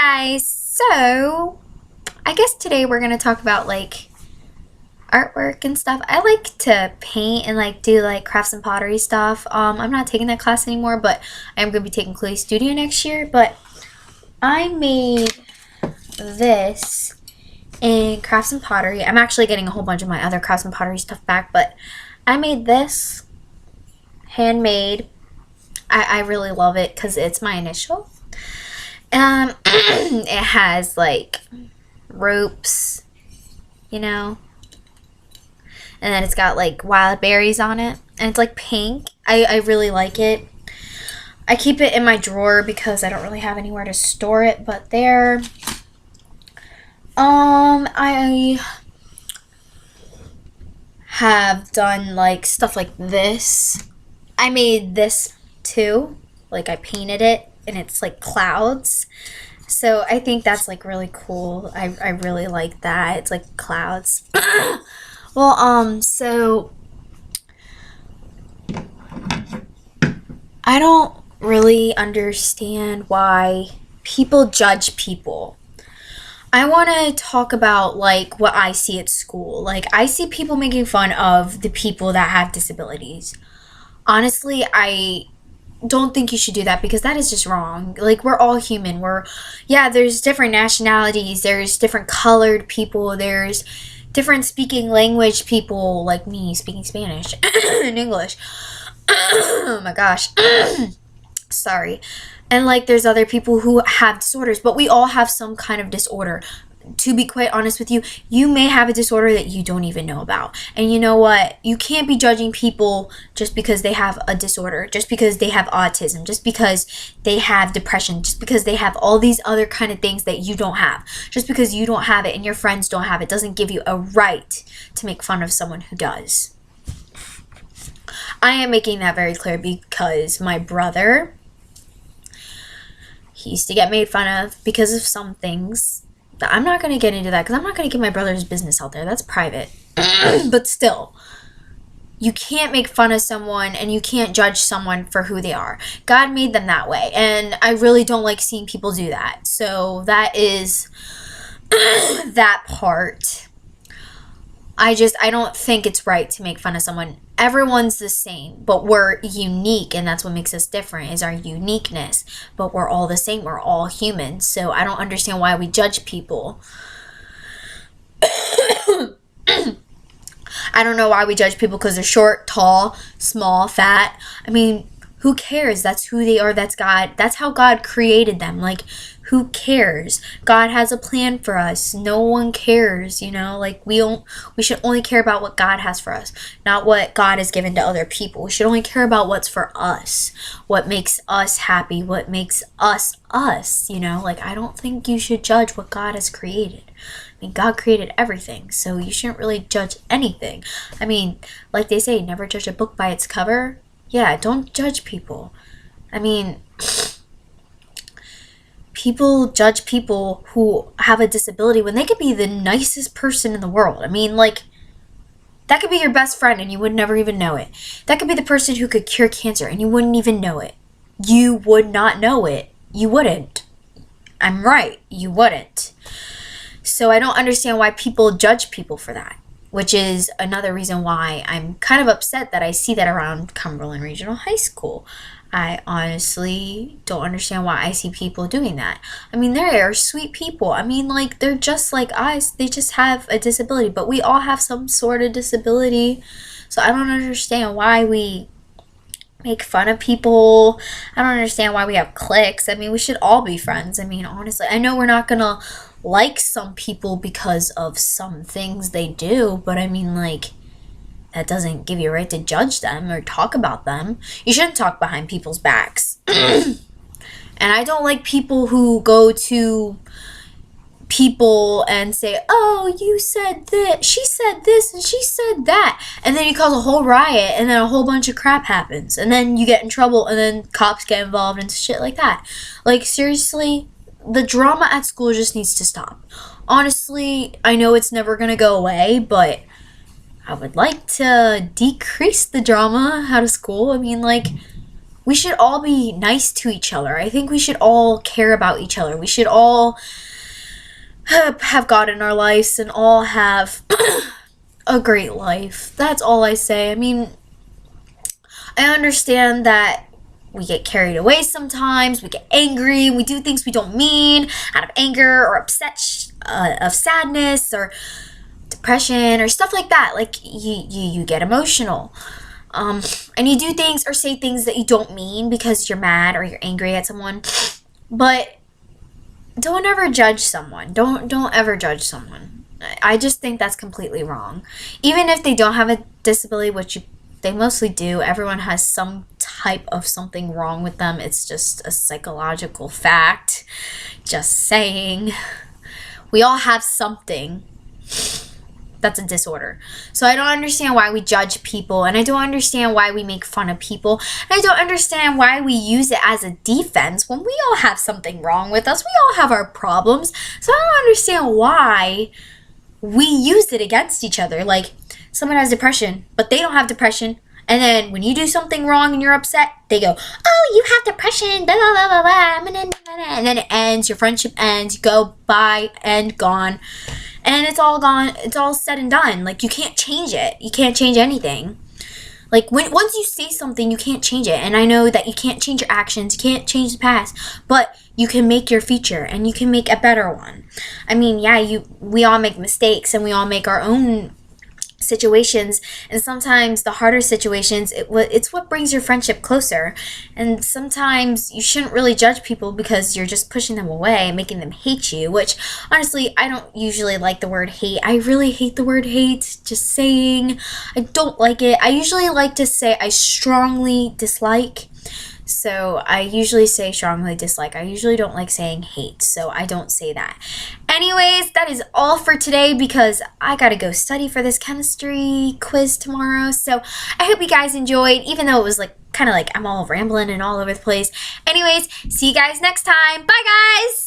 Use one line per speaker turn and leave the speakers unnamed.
Guys, so I guess today we're gonna talk about like artwork and stuff. I like to paint and like do like crafts and pottery stuff. I'm not taking that class anymore, but I am gonna be taking Chloe's studio next year. But I made this in crafts and pottery. I'm actually getting a whole bunch of my other crafts and pottery stuff back, but I made this handmade. I really love it because it's my initial. It has like ropes, and then it's got like wild berries on it, and it's like pink. I really like it. I keep it in my drawer because I don't really have anywhere to store it, but there. I have done like stuff like this. I made this too. Like I painted it and it's like clouds. So I think that's like really cool. I really like that. It's like clouds. So I don't really understand why people judge people. I want to talk about like what I see at school. Like I see people making fun of the people that have disabilities. Honestly, I don't think you should do that because that is just wrong. Like we're all human. There's different nationalities, there's different colored people, there's different speaking language people like me speaking Spanish and English. Oh my gosh. Sorry. And like there's other people who have disorders, but we all have some kind of disorder. To be quite honest with you, you may have a disorder that you don't even know about. And you know what? You can't be judging people just because they have a disorder, just because they have autism, just because they have depression, just because they have all these other kind of things that you don't have. Just because you don't have it and your friends don't have it doesn't give you a right to make fun of someone who does. I am making that very clear because my brother, he used to get made fun of because of some things. I'm not going to get into that because I'm not going to get my brother's business out there. That's private. But still, you can't make fun of someone and you can't judge someone for who they are. God made them that way. And I really don't like seeing people do that. So that is that part. I don't think it's right to make fun of someone. Everyone's the same, but we're unique, and that's what makes us different, is our uniqueness. But we're all the same. We're all humans. So I don't understand why we judge people. I don't know why we judge people because they're short, tall, small, fat. I mean, who cares? That's who they are. That's God. That's how God created them. Like, who cares? God has a plan for us. No one cares, like we should only care about what God has for us, not what God has given to other people. We should only care about what's for us, what makes us happy, what makes us us, like I don't think you should judge what God has created. I mean, God created everything, so you shouldn't really judge anything. I mean, like they say, never judge a book by its cover. Yeah, don't judge people. I mean, people judge people who have a disability when they could be the nicest person in the world. I mean, like, that could be your best friend and you would never even know it. That could be the person who could cure cancer and you wouldn't even know it. You would not know it. You wouldn't. I'm right. You wouldn't. So I don't understand why people judge people for that, which is another reason why I'm kind of upset that I see that around Cumberland Regional High School. I honestly don't understand why I see people doing that. I mean, they are sweet people. I mean, like, they're just like us. They just have a disability, but we all have some sort of disability. So I don't understand why we make fun of people. I don't understand why we have cliques. I mean, we should all be friends. I mean, honestly, I know we're not gonna like some people because of some things they do, but I mean, like, that doesn't give you a right to judge them or talk about them. You shouldn't talk behind people's backs. And I don't like people who go to people and say, oh, you said this, she said this, and she said that. And then you cause a whole riot, and then a whole bunch of crap happens. And then you get in trouble, and then cops get involved and shit like that. Like, seriously, the drama at school just needs to stop. Honestly, I know it's never going to go away, but I would like to decrease the drama out of school. I mean, like, we should all be nice to each other. I think we should all care about each other. We should all have God in our lives and all have a great life. That's all I say. I mean, I understand that we get carried away sometimes. We get angry. We do things we don't mean out of anger or upset, of sadness or depression or stuff like that. Like you get emotional. And you do things or say things that you don't mean because you're mad or you're angry at someone. But don't ever judge someone. Don't ever judge someone. I just think that's completely wrong. Even if they don't have a disability, which they mostly do, everyone has some type of something wrong with them. It's just a psychological fact. Just saying. We all have something that's a disorder. So I don't understand why we judge people, and I don't understand why we make fun of people, and I don't understand why we use it as a defense when we all have something wrong with us. We all have our problems. So I don't understand why we use it against each other. Like, someone has depression, but they don't have depression. And then when you do something wrong and you're upset, they go, oh, you have depression, blah, blah, blah, blah, blah. And then it ends, your friendship ends, you go, bye, and gone. And it's all gone, it's all said and done. Like, you can't change it. You can't change anything. Like, once you say something, you can't change it. And I know that you can't change your actions, you can't change the past, but you can make your future, and you can make a better one. I mean, yeah, we all make mistakes, and we all make our own situations, and sometimes the harder situations, it's what brings your friendship closer. And sometimes you shouldn't really judge people because you're just pushing them away, making them hate you, which honestly, I don't usually like the word hate. I really hate the word hate, just saying. I don't like it. I usually like to say I strongly dislike. So I usually say strongly dislike. I usually don't like saying hate, so I don't say that. Anyways, that is all for today because I gotta go study for this chemistry quiz tomorrow. So I hope you guys enjoyed, even though it was like kind of like I'm all rambling and all over the place. Anyways, see you guys next time. Bye, guys!